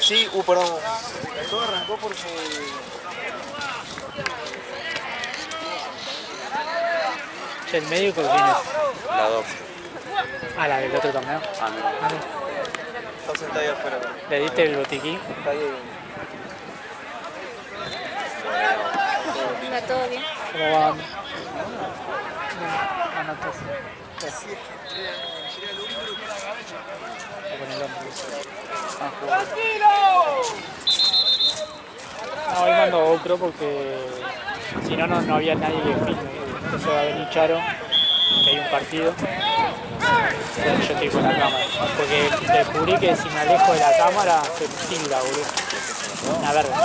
Sí, perdón. Todo arrancó porque... Che, ¿el médico quién es? La doc. Ah, la del otro torneo. Ah, no. Ah, no. Está sentada ahí afuera. ¿Le diste el botiquín? Está ahí. Venga, todo bien. ¿Cómo va? Anotas. Con el hombro. No, hoy mando GoPro porque si no, no había nadie que filme. Entonces va a venir Charo, que hay un partido. Entonces yo estoy con la cámara. Porque descubrí que si me alejo de la cámara se tilda, boludo. Una verga.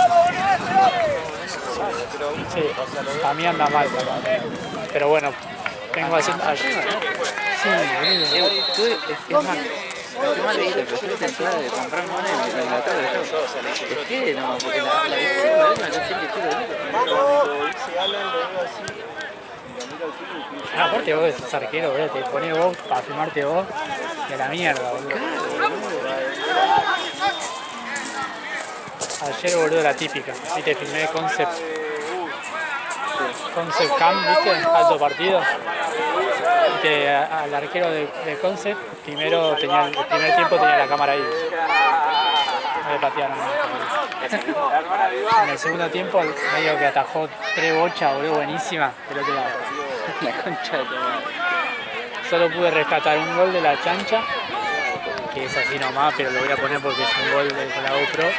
Sí, a mí anda mal. Pero bueno, vengo haciendo... Sí, boludo. Es más leído, pero estoy tentado de comprar monedas y la tarde yo. Es que no, porque la decisión de la gente quiere Aparte vos sos arquero, boludo, te ponés vos para filmarte vos y a la mierda, boludo. Ayer, boludo, la típica. Sí, te filmé Concept Cam, ¿viste? Alto partido. Y al arquero de Concept, primero tenía, el primer tiempo tenía la cámara ahí. No le patearon. En el segundo tiempo, medio que atajó 3 bochas, boludo, buenísima, del otro lado. la concha de tu madre. Solo pude rescatar un gol de la chancha, que es así nomás, pero lo voy a poner porque es un gol con la GoPro.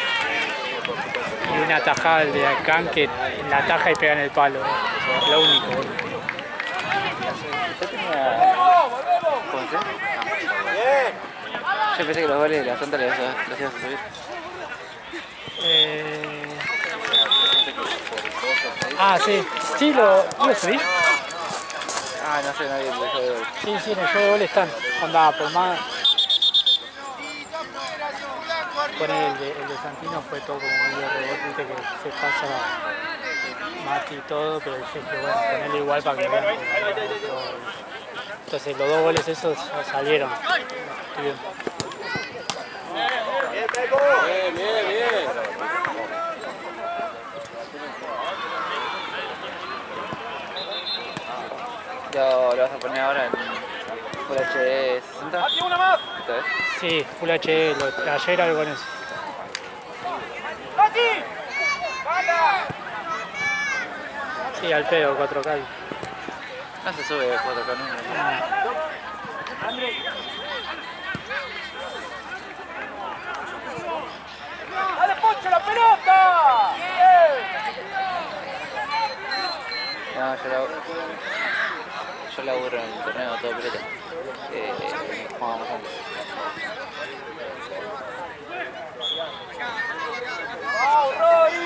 Y una tajada de Alcán que la taja y pega en el palo. Lo único, boludo. Yo tenía... ¿Cómo se? Yo pensé que los goles de la Santa los ibas a subir. Ah, sí. Sí, lo subí. Ah, no sé, nadie lo dejó de ver. Sí, en el juego de gol están. Onda, por más... Con el de Santino fue todo como medio rebote, viste que se pasa Mati y todo, pero dije que bueno, ponerle igual para que vean. Entonces los 2 goles esos ya salieron. Estoy bien. Bien. ¿Lo vas a poner ahora en Full HD 60? ¡Aquí una más! ¿Esta vez? Sí, Full HD, ayer algo con eso. ¡Aquí! ¡Gana! Sí, al pedo, 4K. No se sube 4K nunca. ¡Dale, Poncho, la pelota! No, yo laburo en el torneo todo pelota. Jugamos antes. ¡Vamos, Roy!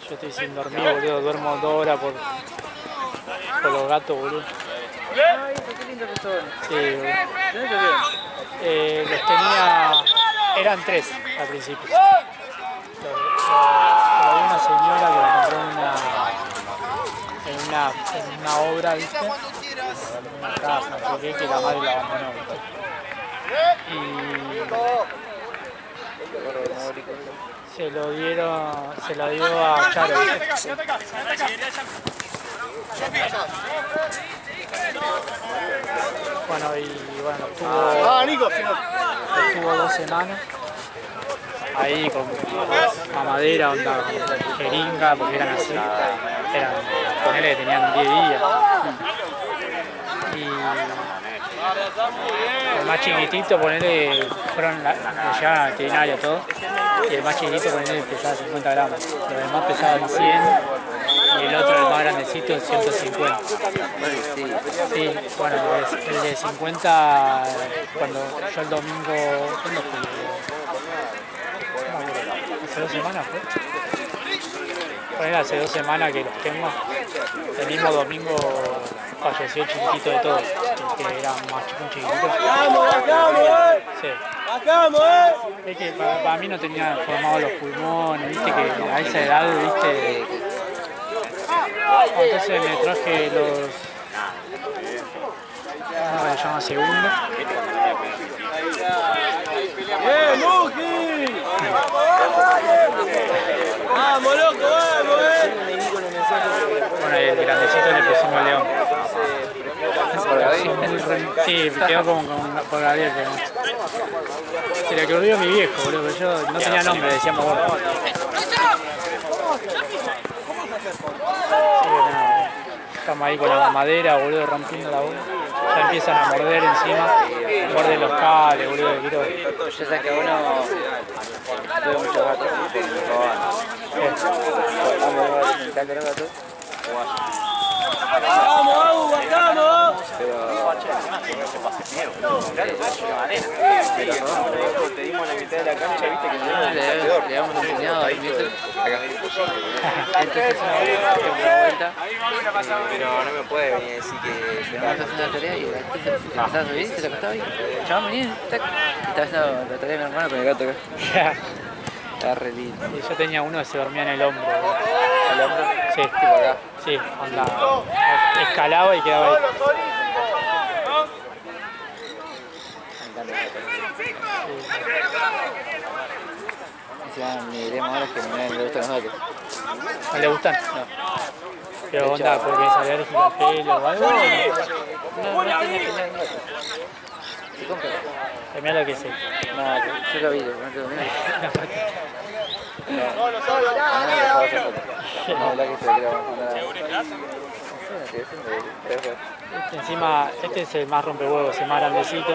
Yo estoy sin dormir, boludo, duermo 2 horas por los gatos, boludo. Ay, qué lindo que son. Sí, boludo. ¿De dónde vienen? Los tenía... Eran 3 al principio. Pero había una señora que me compró en una obra, ¿viste? En una casa, no sé qué, que la madre la abandonó, ¿viste? Y se lo dio a Charo, ¿viste? Bueno, estuvo 2 semanas ahí con mamadera, onda, jeringa, porque eran así, ponele que tenían 10 días. Y el más chiquitito, ponele, lo llevaron a la veterinaria todo, y el más chiquitito, ponele, pesaba 50 gramos, los demás pesaban 100. Y el otro, el más grandecito, 150. Sí, bueno, el de 50, cuando yo el domingo, ¿cuándo fue? ¿Hace 2 semanas fue? Bueno, hace 2 semanas que los tengo. El mismo domingo falleció el chiquitito de todos, el que era más chiquitito. ¡Vamos, bajamos, Sí. ¡Bajamos, Es que para mí no tenía formados los pulmones, viste que a esa edad, viste. Entonces me traje los. ¿Cómo se llama? Segundo. ¡Bien, Muji! ¡Vamos, loco, vamos, Bueno, el grandecito le pusimos León. Por ahí. Sí, quedó como por Gabriel. Se le ocurrió a mi viejo, boludo, pero yo no tenía nombre, decíamos gordo. Sí, nada, estamos ahí con la madera, boludo, rompiendo la bola. Ya empiezan a morder encima, muerden los cables, boludo, quiero. Yo sé que uno tuve muchos gatos y me robaban. Vamos, me encantan los gatos. ¡Vamos, Agu, bajamos! Te dimos la mitad de la cancha, viste que le habíamos enseñado a dormirse acá. Entonces una vuelta, pero no me puede venir a decir que estaba haciendo la tarea y te empezás a subir, se te acostaba ahí. Chabón, vení, tac. Y estaba haciendo la tarea de mi hermano con el gato acá. Estaba re lindo. Y yo tenía uno que se dormía en el hombro, boludo. ¿Al hombro? Sí, Tipo acá. sí, onda, escalaba y quedaba ahí. Encima mi dilema ahora es que no me gustan los gatos. ¿No le gustan? No. Pero onda, porque es alérgico al pelo o algo. No tiene que tener gatos. ¿Se compra? También lo que sé. No, yo lo vi, no tengo miedo. No, la verdad que se lo quiero mandar. Encima, este es el más rompehuevos, el más grandecito.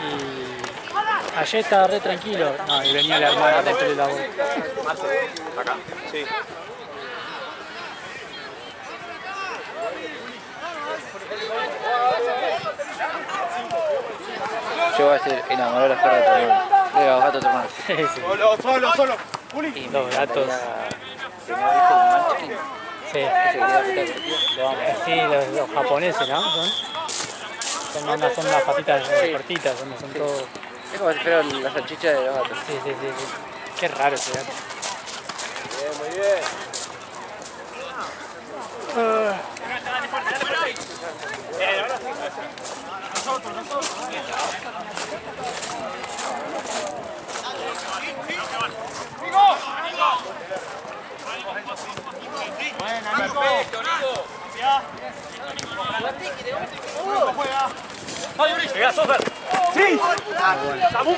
Y ayer estaba re tranquilo. No, y venía la hermana a romperle la boca. Acá, sí. Yo voy a ser enamorar a los perros de tu hermano. De los gatos de tu hermano. Sí, sí. Solo. Y Los gatos. Primero viste el Munchkin, Sí, ese que queda espectacular. Lo amo. sí, los japoneses, ¿no? Son las patitas cortitas, son todos. Es como si fuera la salchicha de los gatos. Sí, sí, sí, sí. Qué raro ese gato. Bien, muy bien. Perfecto, Nico. Llega, Sofer. Sí. Samu.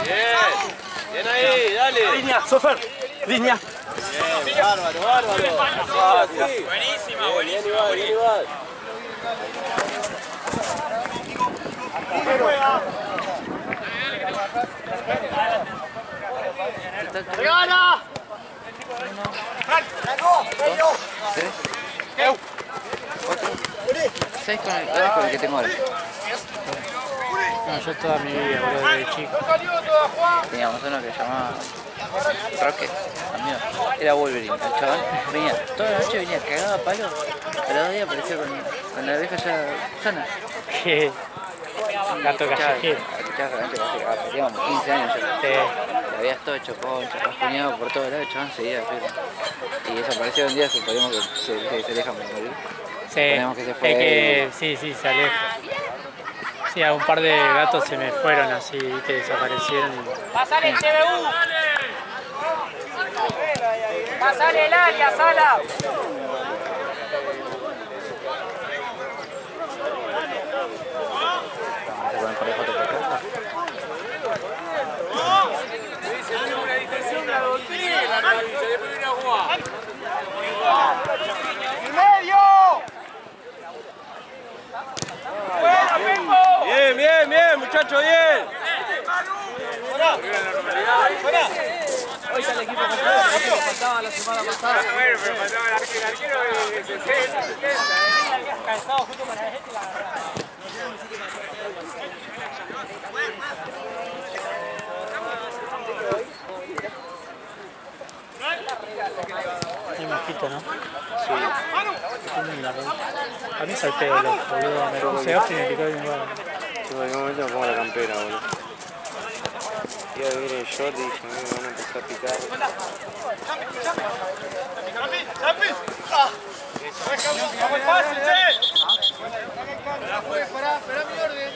Bien. Bien ahí, dale. Línea, Sofer. Línea. Bien, bárbaro. Ah, sí. Buenísima, buenísima. Bien, igual. ¡Gana! ¿Tres? ¿Cuatro? ¿Seis con el que tengo ahora? No, yo toda mi vida, boludo, desde chico. Teníamos uno que se llamaba Roque, amigo. Era Wolverine. El chaval venía, toda la noche venía cagado a palo. A los 2 días apareció con la oreja ya sana. Qué gato callejero. Teníamos 15 años ya. Sí. Le habías todo hecho concha, rasguñado por todos lados, el chaval seguía pero. Y desapareció un día, suponemos que se deja morir. Sí, Suponemos que se fue. es que sí, se aleja. Sí, a un par de gatos se me fueron así, que desaparecieron. ¡Pasale, CBU! ¡Pasale el área, Sala! Vamos a poner un par de fotos por acá. Bien, muchacho, bien. Hoy está el equipo completo, faltaba la semana pasada. Bueno, pero faltaba el arquero de 60, 70. Calzado junto con la gente y la Hay mosquito, ¿no? Sí. profundo y la rodilla. A mí salté de los boludo, me puse off y me picó y me va. Yo en algún momento me pongo la campera, boludo. Iba a vivir el short y dije, me van a empezar a picar. Esperá mi orden.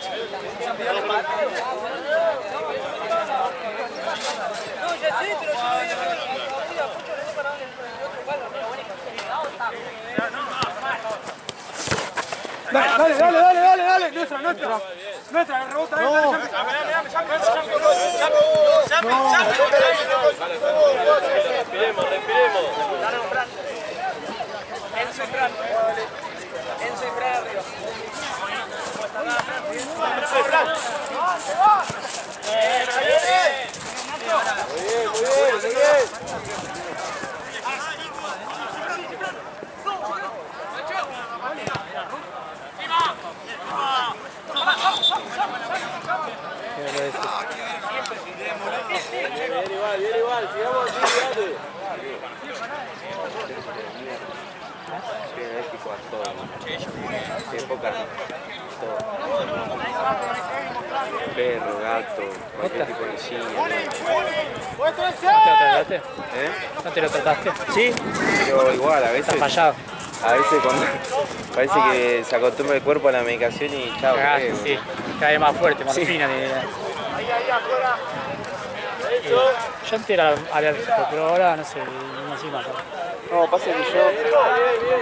Dale. Nuestra, rebota. Respiremos. Enzo y Fran arriba. Muy bien. Viene igual, sigamos así, dale. Soy alérgico a todo, de poca, todo. Perro, gato, cualquier tipo de silla. ¿No te lo trataste? ¿Eh? ¿No te lo trataste? Sí, pero igual, a veces... Está fallado. A veces cuando parece que se acostumbra el cuerpo a la medicación y chao. Cagaste, sí. Cada vez más fuerte, más fina. Yo antes era alérgico, pero ahora no sé, no soy más. No, pasa que yo,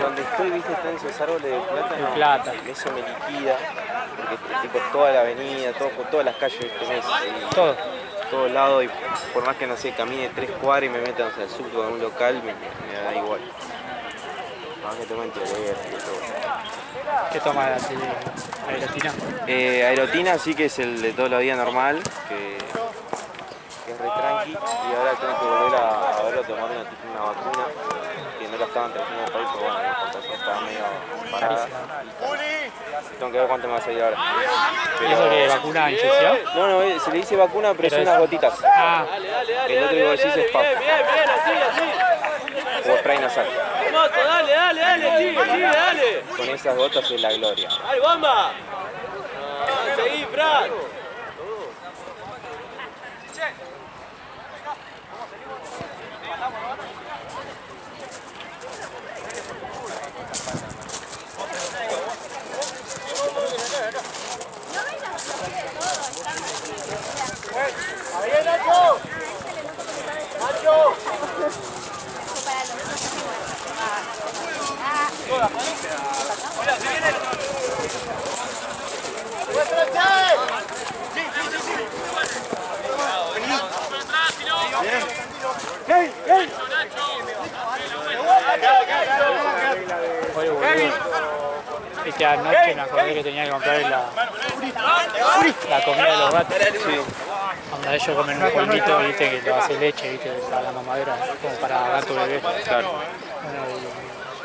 donde estoy, viste, están esos árboles de plátano. Plata. Eso me liquida, porque tipo toda la avenida, por todas las calles tenés. Todo. Todos lados, y por más que no sé, camine 3 cuadras y me metan al subte a un local, me da igual. Más que tomo antialérgico y todo. ¿Qué toma la aerotina? Aerotina sí que es el de todos los días normal, que es re tranqui, y ahora tengo que volver a verlo, tomar una vacuna, que no la estaban trayendo al país, pero bueno, la importación estaba medio parada. Tengo que ver cuánto me va a salir ahora. ¿Y eso que vacuna inyección? No, se le dice vacuna, pero son unas gotitas. Ah. El otro que vos decís es PAF. Bien, así. O spray nasal. Hermoso, dale, sigue, dale. Con esas gotas es la gloria. ¡Ay, bomba! Seguí, Fran. ¡Ahí, Nacho! ¡Nacho! Oye, boludo. Viste, anoche me acordé que tenía que comprar la comida de los gatos. Sí. Cuando ellos comen un polvito, viste, que lo hace leche, viste, para la mamadera, como para gato bebé. Claro. Bueno,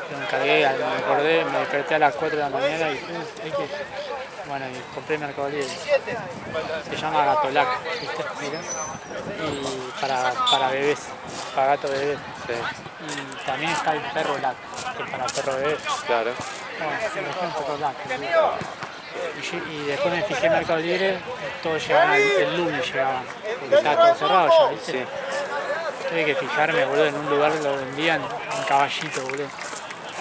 y lo encargué, me acordé, me desperté a las 4 de la mañana y hay que... Bueno, y compré Mercado Libre. Se llama Gatolac, ¿viste? Mirá. Y para bebés, para gato bebé. Sí. Y también está el perro Lac, que es para perro bebé. Claro. Bueno, se me fue un perro Lac. Y después me fijé en Mercado Libre, todos llegaban el lunes, llegaban, porque estaba todo cerrado ya, ¿viste? Sí. Tuve que fijarme, boludo, en un lugar lo vendían en Caballito, boludo.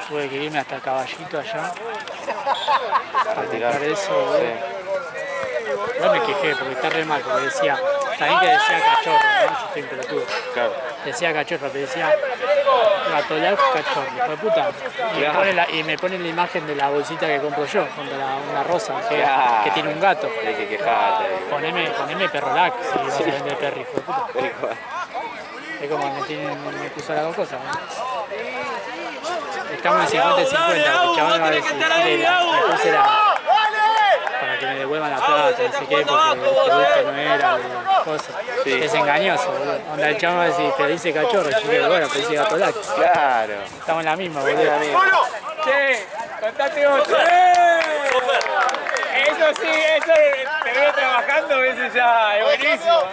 Tuve que irme hasta Caballito allá para comprar eso, boludo. Sí. No me quejé porque está re mal, porque decía, también que decía cachorro, ¿no? Yo estoy en pelotudo. Claro. Decía cachorro, pero decía Gatolac cachorro, hijo de puta. Y me pone la imagen de la bolsita que compro yo, con una rosa que tiene un gato. Hay que quejarte. Poneme perrolac si vas a vender perro, hijo de puta. Pero igual. Es como me puso las dos cosas, ¿no? Estamos en 50 y 50, el chabón va a decir, me puse para que me devuelvan la plata, no sé qué, porque el producto no era, cosas. Sí. Es engañoso, boludo. Onda el chabón va a decir, pero dice cachorro, yo digo, bueno, pero dice Gatolac. Claro. Estamos en la misma, boludo. Che, contate otro. Eso sí, eso te veo trabajando, ese ya es buenísimo.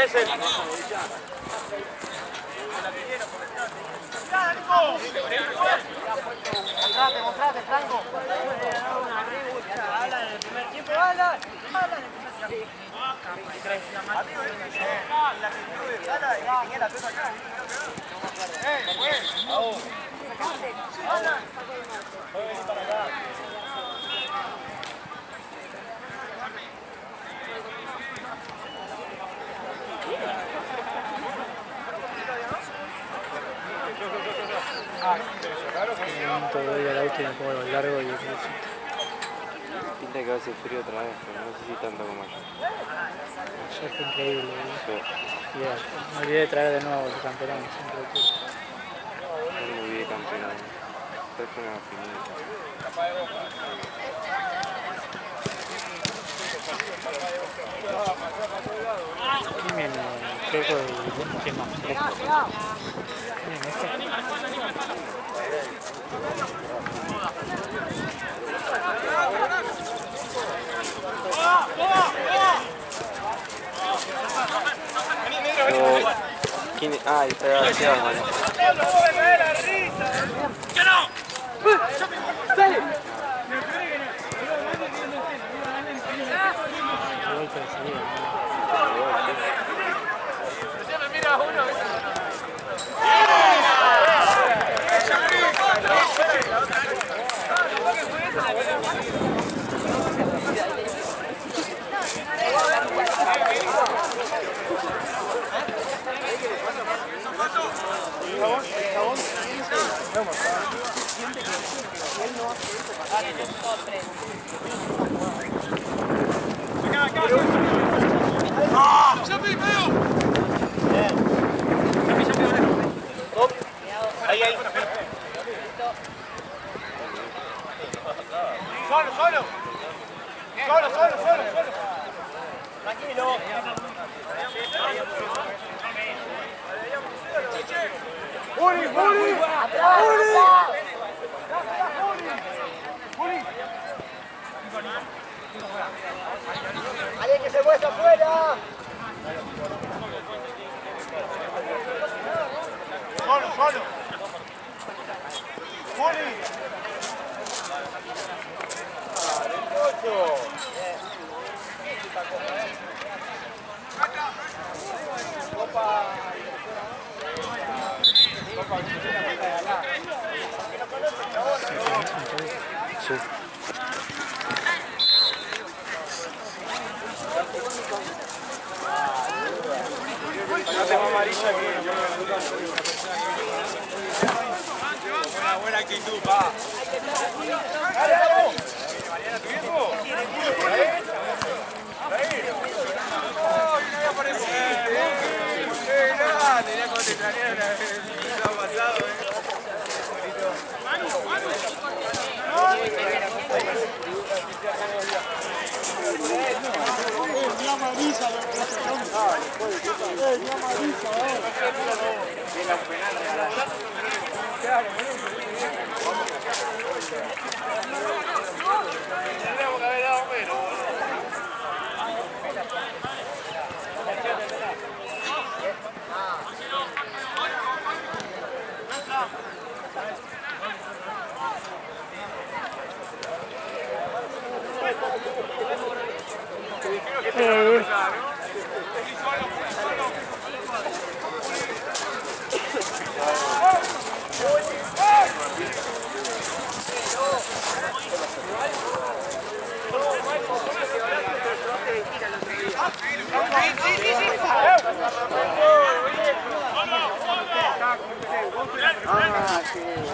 Dressel. Mostrate, Franco. Habla del primer tiempo, habla del primer tiempo. Todavía la última como lo largo y el Pinta que va a ser frío otra vez, pero no sé si tanto como yo. ya fue increíble. Sí. Me olvidé de traer de nuevo el campeón. No me olvidé campeón. Traje una finita. Crimen, Checo y ¿quién más? Ahí está García, bueno. Ahí, ahí. Solo. Tranquilo. ¡Juli! ¡Atrás! ¡Juli! ¡Alguien que se muestra afuera! Solo. ¡Juli! Sí. No tengo amarilla aquí. Buena actitud, pa. ¿Mariana, tu viejo? Tenía como te planearon el sábado pasado, tendríamos que haber dado menos.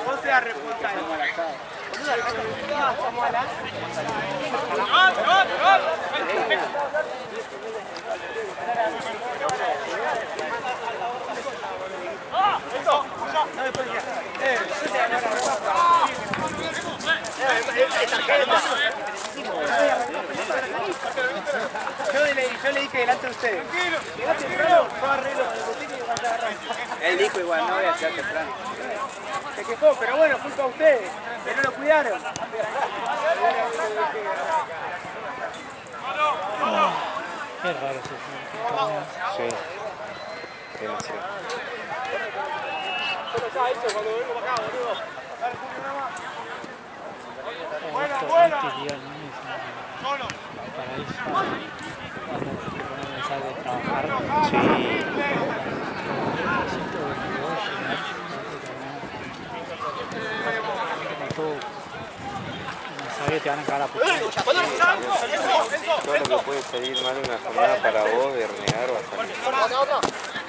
¿Cómo se da respuesta de Maracá? Estamos adelante. Yo le dije delante de ustedes. Llegaste temprano, fue a arreglo con el botín y llegó a agarrar. Él dijo igual, no voy a llegar temprano. Se quejó, pero bueno, culpa a ustedes, que no lo cuidaron. Qué raro eso. Sí. Demasiado. Te van a cagar a puta. Todo lo que puede salir mal una jornada para vos de renegar va a salir.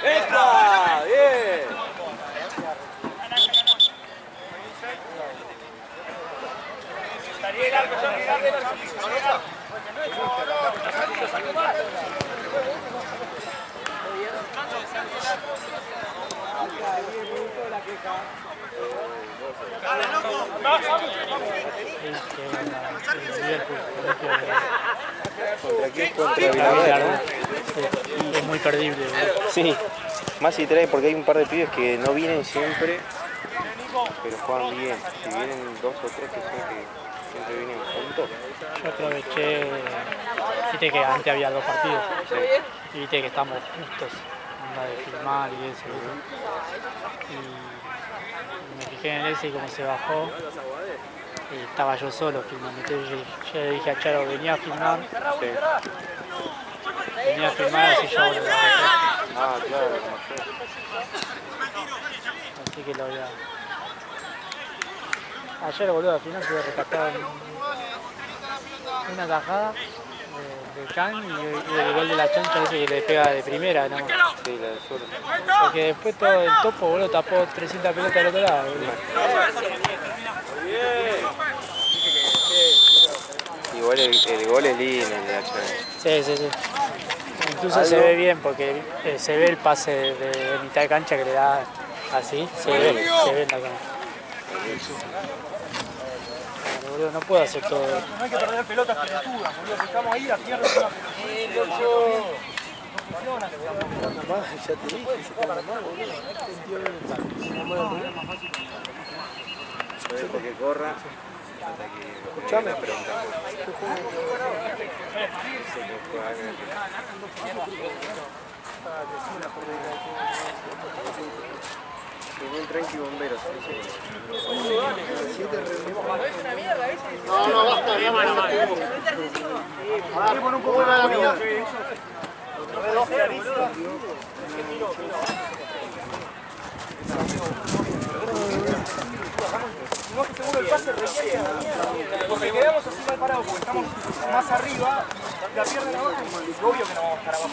¡Entra! ¡Bien! ¿Contra quién? Contra Villarreal. Es muy perdible. Sí, más si trae porque hay un par de pibes que no vienen siempre, pero juegan bien. Si vienen 2 o 3 que son que siempre vienen juntos. Yo aproveché, viste que antes había 2 partidos. Sí. Y viste que estamos justos en la de filmar y eso. Y me fijé en ese y como se bajó. Y estaba yo solo filmando. Entonces yo le dije a Charo, venía a filmar. Sí. Venía a filmar así yo volví a meter. Ah, claro, como sé. Así que lo voy a... Ayer, boludo, al final pude rescatar una tajada de Can y el gol de la chancha ese que le pega de primera, ¿no? Sí, la del sur. Porque después todo el topo, boludo, tapó 300 pelotas del otro lado, boludo. Igual el gol es lindo, el de la chancha. Sí, sí, sí. Incluso se ve bien porque se ve el pase de mitad de cancha que le da así, se ve en la cámara. Pero, boludo, no puedo hacer todo. No hay que perder pelotas pelotudas, boludo. Si estamos ahí, la pierdes una pelota. Ya te dije, se para más, boludo. Porque corra hasta que... Escuchame. Un tranqui bombero, No, basta, ya pon un poco de la vida. No, que seguro el pase requiere porque quedamos así mal parados, porque estamos más arriba, la pierna en abajo, y obvio que no vamos a estar abajo.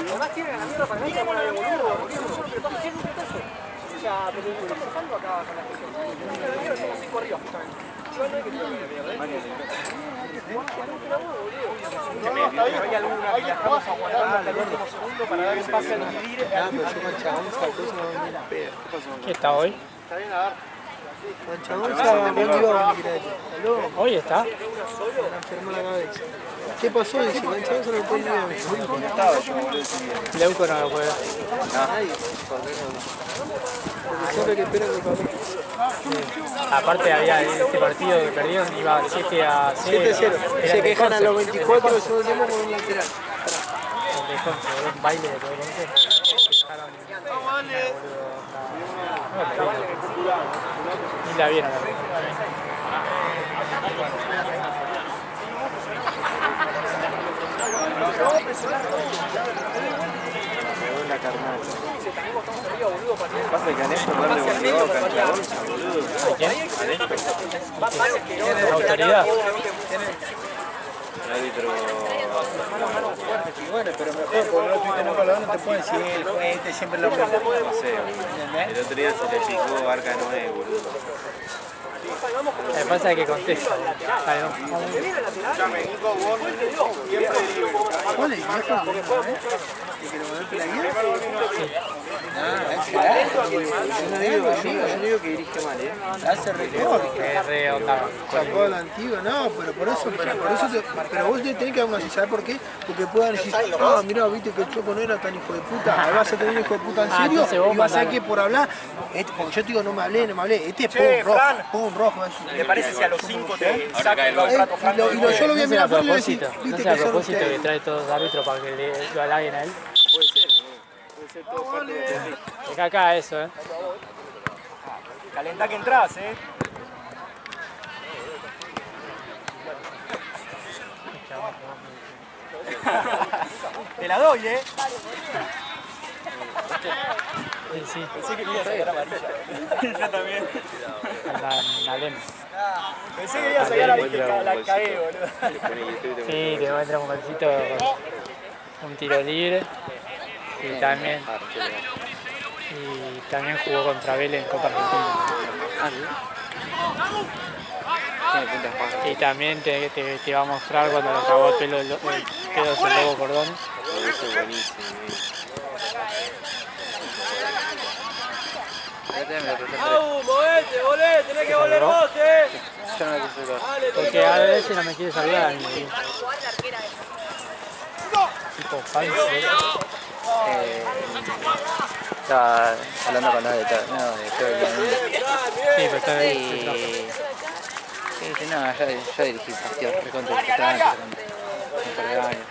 Además tienen a la mierda para mí, como la de boludo, ¿qué es un putazo? O sea, pero lo que está pasando acá con la gestión. Somos 5 arriba, justamente. No hay que tirar la mierda, No, está bien. Hay alguna que la estamos aguantando hasta el último segundo para dar un pase a dividir. ¿Qué está hoy? Está bien, a ver. Hoy está. ¿Qué pasó? Dice, Manchagosa no puede ir. Leuco no lo puede. Siempre que espera que pase. Aparte había este partido que perdieron, iba 7-0. 7-0. Se quejan a los 24 del segundo tiempo con un lateral. Un baile de todo el mundo. Ni la vieron. la carnal. Pasa que Anesto no le obligó a Canchagonza, boludo. ¿A quién? Anesto. ¿La autoridad? El árbitro. Y bueno, pero mejor, porque no estuviste nunca hablando, no te pueden decir el juez este siempre lo mismo. No sé, el otro día se le picó Barca 9, boludo. Lo que pasa es que contesta. ¿Cuál es? ¿No es el que lo volvió la guía? Yo no digo que dirige mal, Hace recorte. Es re onda. Sacó la antigua, no, pero por eso pero vos tenés que aún así, ¿sabés por qué? Porque puedan decir, ah, mirá, viste que el Choco no era tan hijo de puta, ahí vas a tener un hijo de puta en serio, y vas a que por hablar, porque yo te digo, no me hablé, este es pum rojo, ¿Le parece si a los 5 te saca el contrato Fran? Yo lo voy a mirar a Fran y le decir, No viste sé a que son propósito ustedes. que trae todos los árbitros para que lo halaguen a él. Puede ser, ser todo parte de la De acá eso, Calentá que entras, Te la doy, Sí. Pensé que ibas a sacar amarilla. Yo también. La lema. Pensé que ibas a sacar amarilla, la cagué, boludo. Sí, te va a entrar un golcito con un tiro libre. Y también jugó contra Vélez en Copa Argentina. Y también te va a mostrar cuando le acabó el pelo el Lobo Cordón. Eso es buenísimo. ¡Movete, volé! ¡Tenés que volver vos, Yo no me quise saludar. Porque a veces no me quiere saludar a mí. Tipo falso. Estaba hablando con los de todo. No, de todo el mundo. Sí, pero está ahí. Sí, no, yo dirigí partidos recontra importantes un par de años.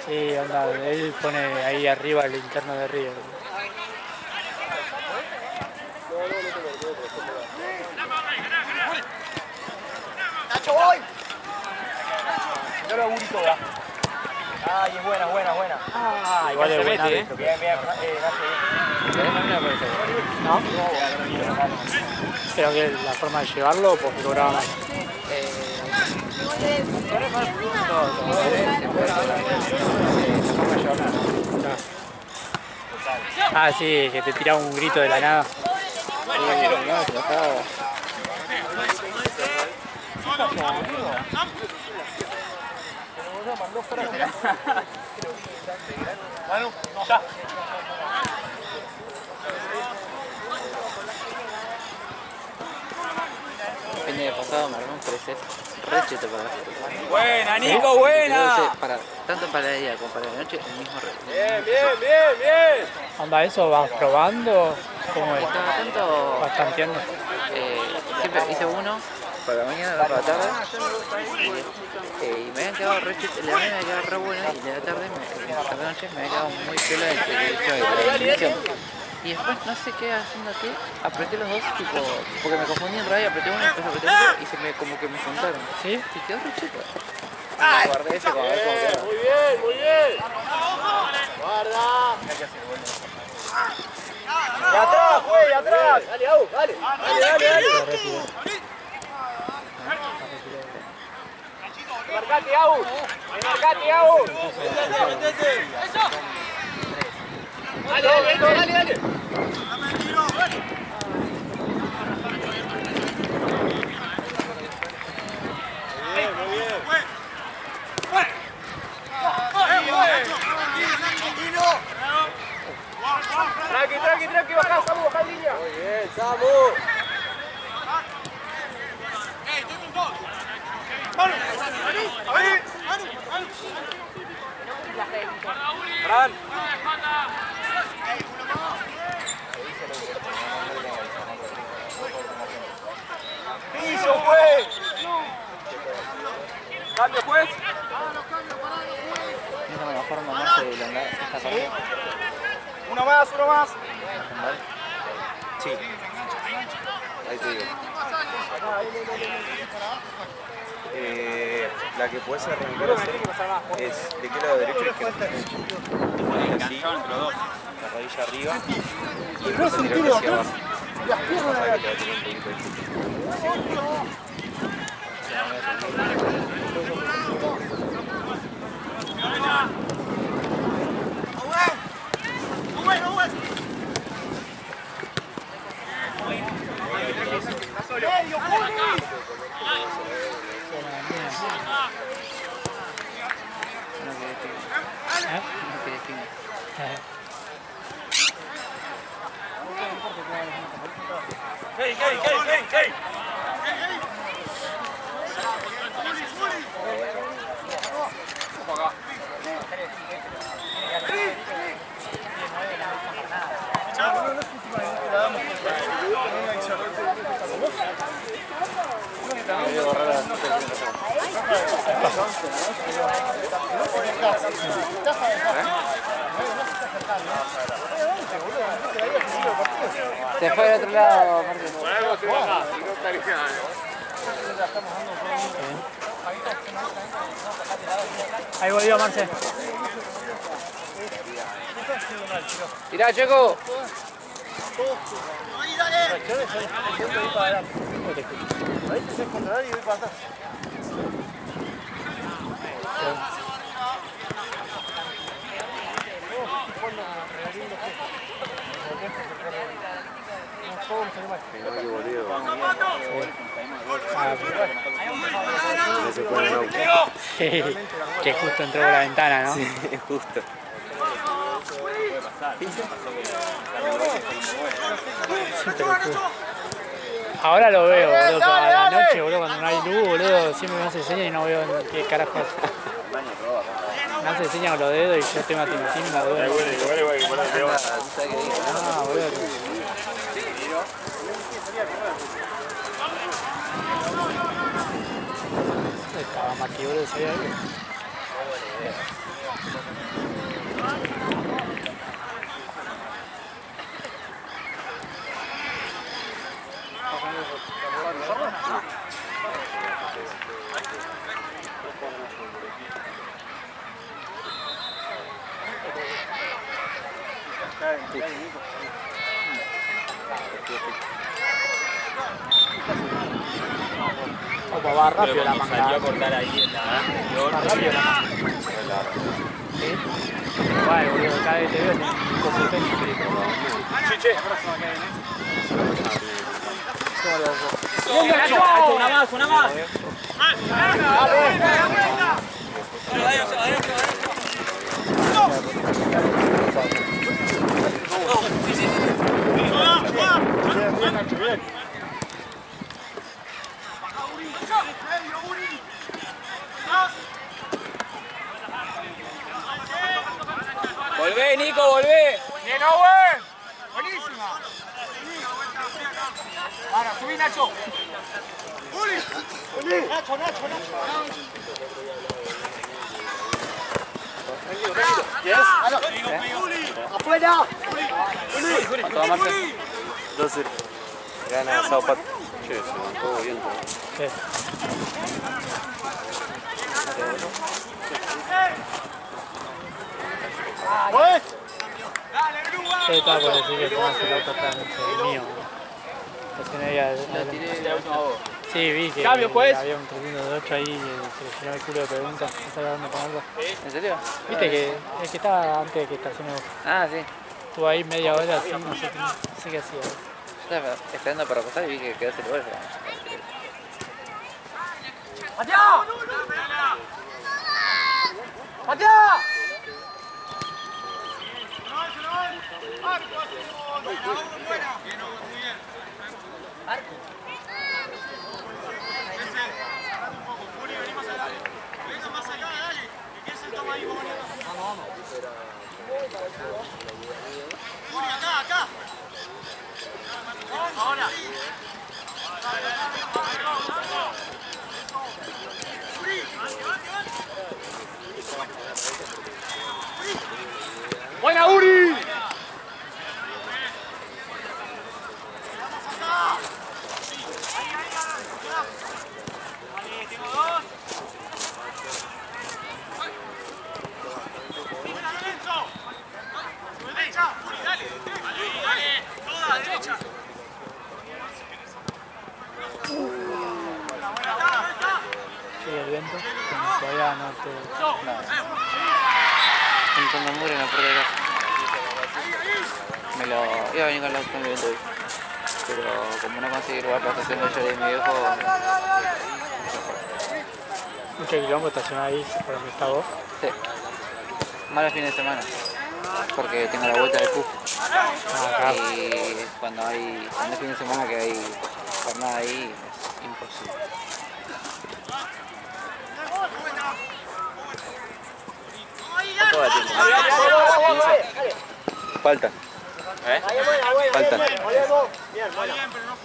Sí, anda, él pone ahí arriba el interno de River. ¡Nacho, voy! Yo lo burrito, ¿verdad? Ay, es buena. Ah, igual es buena. Bien, Nacho. ¿No? Pero que la forma de llevarlo, porque cobraba más. Ah, sí, que te tiraba un grito de la nada. Manu, ya. El año pasado me armó un preset re cheto para esto. Buena, Nico, buena. Tanto para el día como para la noche, el mismo Bien. Onda, ¿eso vas probando? ¿Cómo es? Estaba tanto. ¿Vas tanteando? Siempre hice uno para la mañana, para la tarde. Y me habían quedado re cheto. La mañana me había quedado re buena y de la tarde, a la noche me había quedado muy piola entre el hecho de la eliminación. Y después no sé qué haciendo qué, apreté los dos, tipo, porque me confundí en radio, apreté uno, después apreté otro y se me como que me juntaron. ¿Sí? Y quedó re cheto. Guardé ese como a ver cómo quedó. Muy bien. Guarda. De atrás, güey, de atrás. Dale, Au, dale. Marcate, Au. Metete. Dale. Muy bien. Tranqui, bajá, Samu, bajá en línea. Muy bien, Samu. Fran. Piso, pues. Cambio, pues. Esa es la forma más de elongar esta parte. Uno más. Sí. Ahí te digo. La que puedes arrancar es de qué lado derecho y izquierdo. Así, la rodilla arriba. Y No es un tiro atrás. Las piernas de que te va a tener un poquito difícil. No querés fin. Hey. Se fue al otro lado, Martín. Ahí volvió Marce. Tirá, Checo. Que justo entró por la ventana, ¿no? Sí, justo. Ahora lo veo, boludo, pero a la noche, boludo, cuando no hay luz, boludo, siempre me hace señas y no veo qué carajo es. Me hace señas con los dedos y yo tengo a Tintín y me duele. Ah, boludo. Estaba Mati, boludo, ¿sabía algo? Opa, va rápido la manga. Salió a cortar ahí en la... Va rápido la manga. ¿Sí? Vale, boludo, cada vez te veo en cosas de Chiche. Una más, una más. Volvé, Nico, volvé. Bien, Owen. Buenísima. Ahora, subí, Nacho. Nacho, Nacho. Afuera. ¿Cuánto va, Marce? 2-0. Gana Sao Pat. Che, se bancó bien. Sí. Yo estaba por decir que el auto está mío. Recién había... Sí, vi que había un tremendo de 8 ahí y se le llenó el culo de preguntas. No sabía dónde ponerlo. ¿En serio? Viste que el que estaba antes de que estacionó. Ah, sí. Estuvo ahí media hora así, no sé qué hacía. Yo estaba esperando para pasar y vi que quedaste el lugar. ¡Mateo! ¡Mateo! Ahora. ¡Buena, Uri! Sí, el viento, todavía no te... Juntando mugre en la puerta de casa. Me lo... Iba a venir con el auto en el viento hoy. Pero como no conseguí lugar para estacionar yo de mi viejo... Mucho quilombo estacionar ahí por donde está vos. Sí. Malos fines de semana. Porque tengo la vuelta del CUF. Y cuando hay fin de semana que hay jornada ahí, es imposible. Falta. Falta.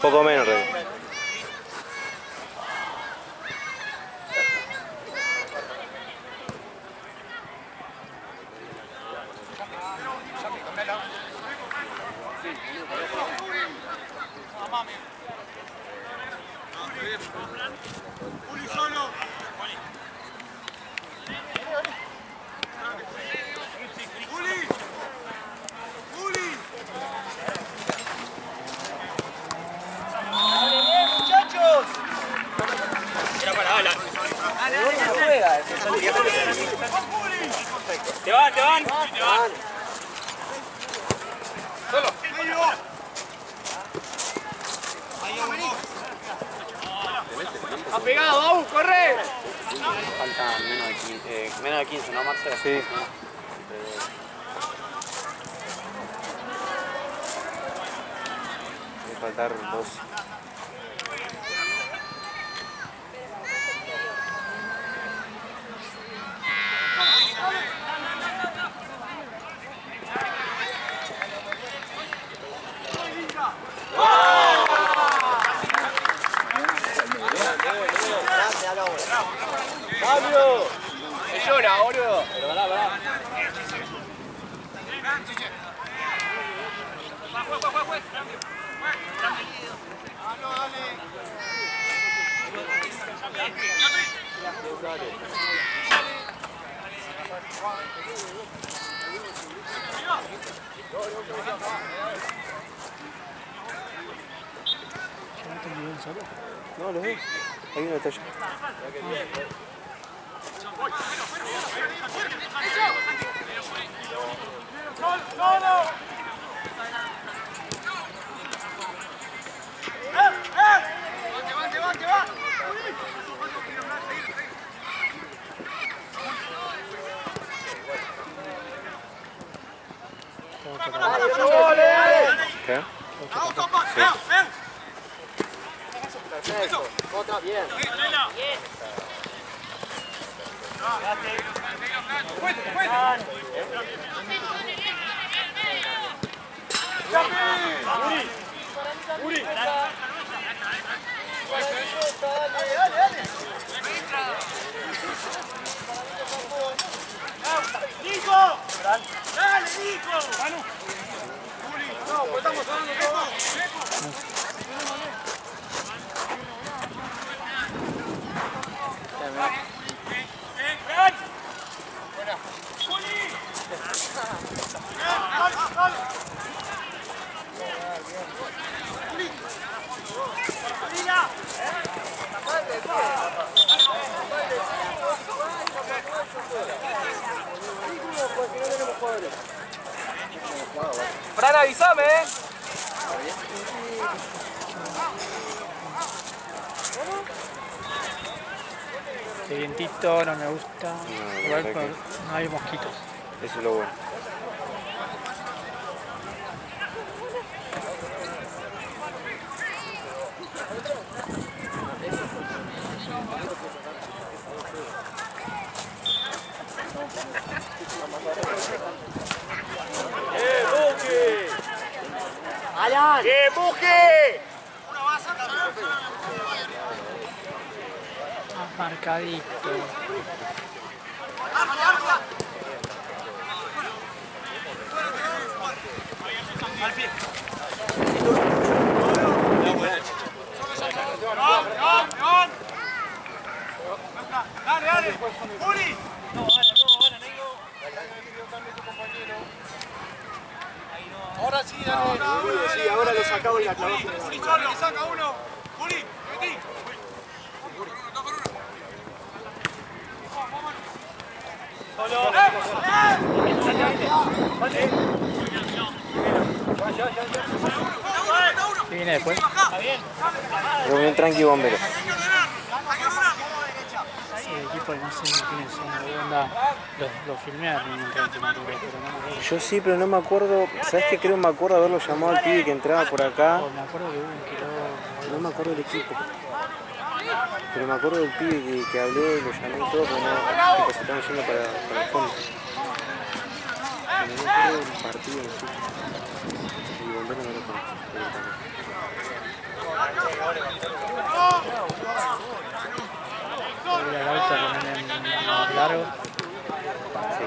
Poco menos, Rey. Te van. Solo. Ha pegado, vamos, corre. Faltan menos de 15, ¿no, Marcelo? Sí. Debe faltar 2. ¡Cambio! ¡Es llora, boludo! Pero pará. No, los veo. Hay una talla. ¿Qué? Perfecto. Otra, bien. Uri. ¡Nico! ¡Dale, Nico! ¡Manu! No, pues estamos hablando todo. Fran, avísame, Este vientito no me gusta. Igual no hay mosquitos. Eso es lo bueno. ¡Buque! ¡Alan! ¡Qué buque! Marcadito. Al pie. Dale. ¡Uri! No, Ana, negro. Ahora sí, dale. Sí, ahora lo sacaba y la clavó. Uri, solo, saca uno. Uri, metí. Solo. ¿Qué viene después? Reunión tranqui bombero. El equipo no sé quiénes son, onda, los filmé a mí nunca pero no me acuerdo. Yo sí, pero no me acuerdo. ¿Sabes qué? Creo que me acuerdo haberlo llamado al pibe que entraba por acá. Me acuerdo que hubo un quilombo. No me acuerdo del equipo. Pero me acuerdo del pibe que hablé, lo llamé y todo, pero no, tipo, se estaban yendo para el fondo. Pero no me acuerdo del partido en sí. Y bombero no lo conozco. Voy a la vuelta a poner en más largo. Sí.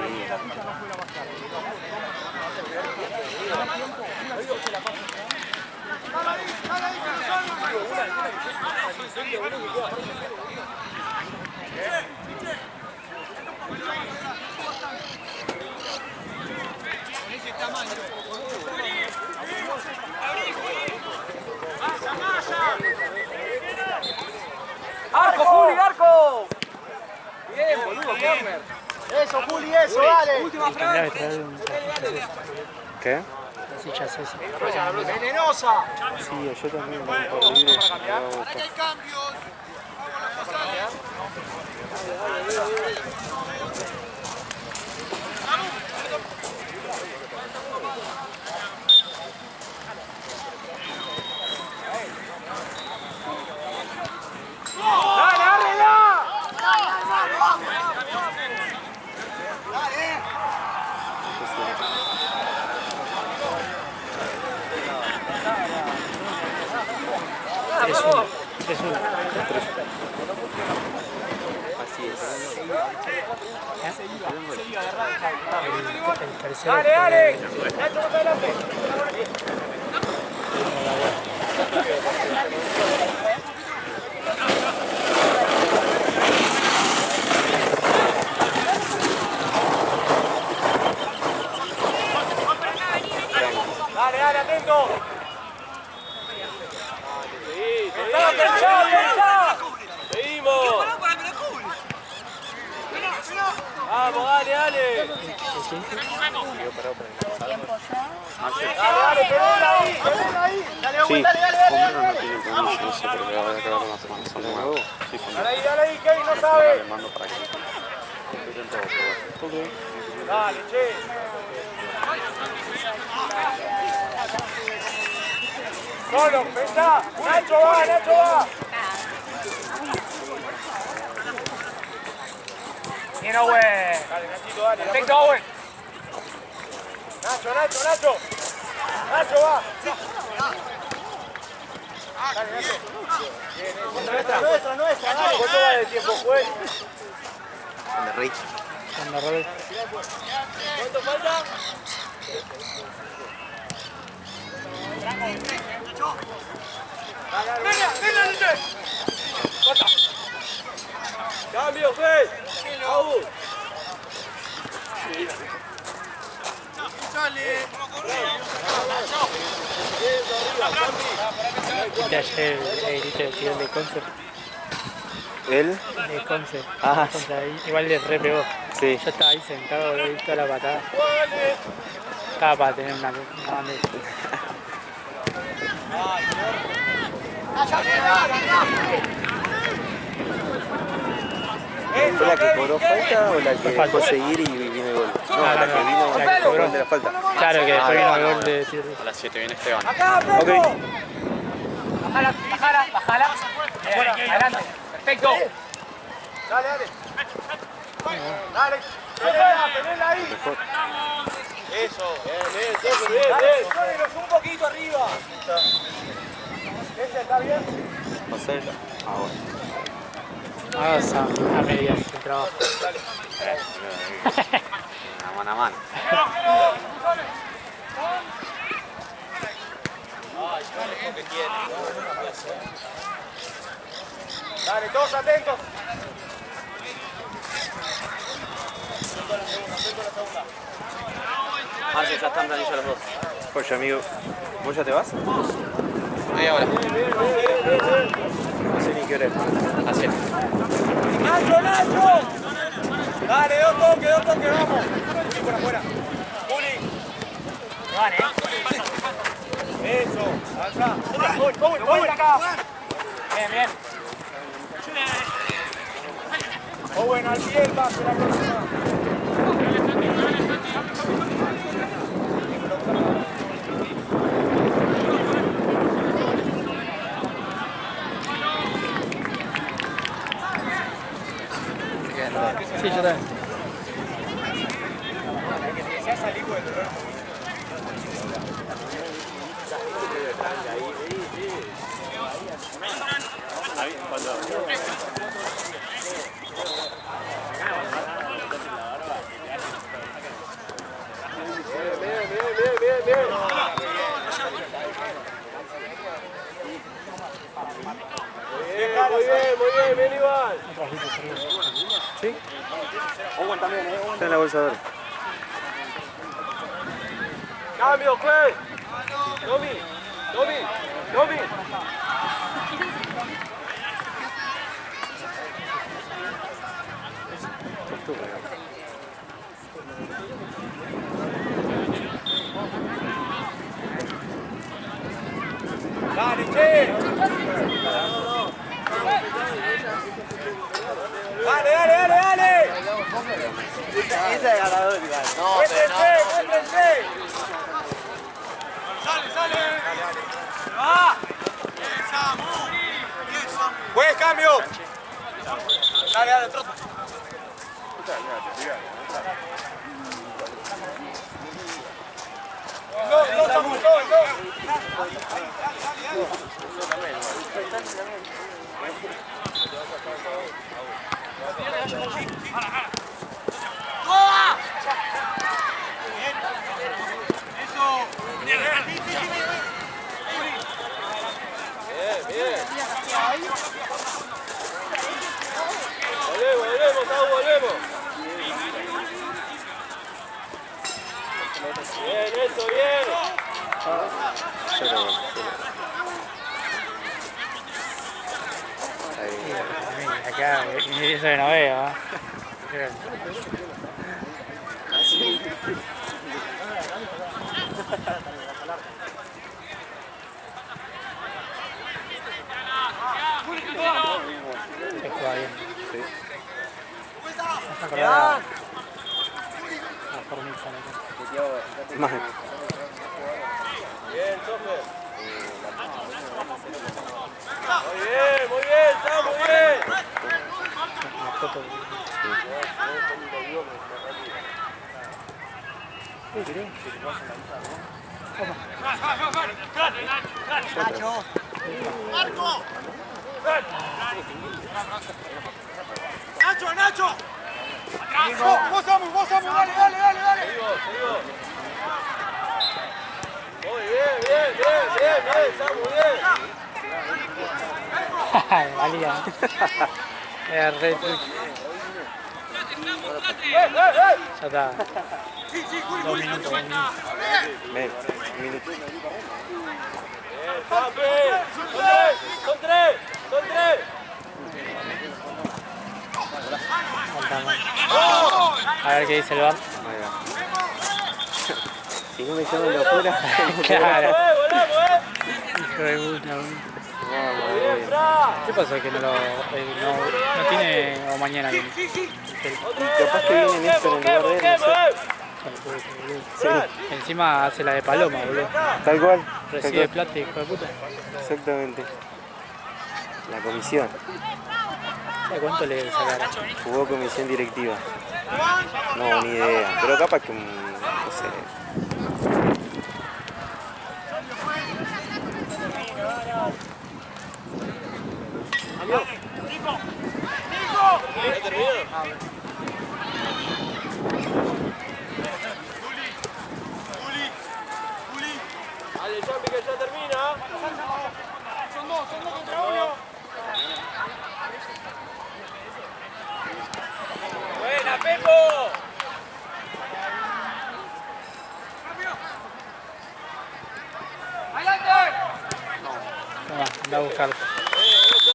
Eso, Juli, eso, dale. Tendría que traer un ¿Qué? silla César. Venenosa. Sí, yo también me voy a libre. Así es. El tercero. Dale, dale. Nacho, más adelante. Dale, dale, atento. Seguimos. Vamos, dale, dale. Tiempo ya. Dale, tenela ahí. Dale, Sí, dale, dale, dale. no tiene permiso, no sé, pero le va a acabar una formación nueva. Sí, Dale ahí, Kevin, no sabe. le mando para aquí. Dale, che. Solo, pensá. Nacho va, Nacho va. Bien, Owen. Dale, Nachito, dale. Perfecto, Owen. Nacho, Nacho, Nacho. Nacho va. Dale, Nacho. Nuestra, dale. ¿Cuánto va de tiempo, juez? De Rey. Cuando Robert. ¿Cuánto falta? Cambio, juez. Aú. De ayer el tirón de concert. ¿Él? De concert. Ah, Contra ahí. Igual le re pegó. sí. Yo estaba ahí sentado, le di toda la patada. Estaba para tener una bandeja. ¿Fue la que cobró falta o la que Falta. dejó seguir y vino el gol? No, No, la no, que no. vino La que cobró cobró. de la falta. Claro que después vino el gol de tiro. A las 7 viene Esteban. Acá, Pedro. Ok. Bajala. Bien, adelante. Perfecto. Dale, dale. Dale. Tenela ahí. Mejor. Eso. Bien. Dale, sólenos un poquito arriba. ¿Ese está bien? Pasar. Ahora. Vamos a medias el trabajo. Mano a mano. Dale, todos atentos. Marce, ya están planillos los dos. Oye, amigo, ¿vos ya te vas? Media hora. No sé ni qué hora es. A 7. Nacho, Nacho. Dale, dos toques, vamos. Juli por afuera. Juli. Vale. Eso, avanzá. Voy acá. Bien. Owen al pie, el pase la próxima. Sí, yo también. Bien. Muy bien, Iván. ¿Sí? Owen también, Está en la bolsa verde. Cambio, juez. Domi. estúpido. Dale, che. Dale. Esa es ganador, igual. No, Muéstrense. Sale. Va. Buen cambio. Dale, trota. No, Samu. Volvemos. Bien, eso, bien. Acá, y eso que no veo, ¿eh? Se juega bien. Sí. Vas a acordar la formita, ¿no? Más. Bien, Sofer. Muy bien, está muy bien. La foto. Nacho. Vos, Samu, dale. Seguimos. Muy bien, Samu, bien. Valía. Era re truco. Ya está. 2 minutos. Menos. Un minuto. Son tres. Falta más. A ver qué dice el bar. Ahí va. Si no me llaman de afuera. Claro. Volamos, Hijo de puta, boludo. Bien, Fra. ¿Qué pasa que no tiene o mañana viene? Y capaz que viene Néstor en lugar de él, no sé. Sí, Encima hace la de Paloma, boludo. tal cual. Recibe plata, hijo de puta. Exactamente. La comisión. ¿Sabes cuánto le sacaron? Jugó comisión directiva. No, ni idea. Pero capaz que, no sé. ¿Ya terminó? Dale, Champi, que ya termina. Son dos contra uno. Buena, Pepo.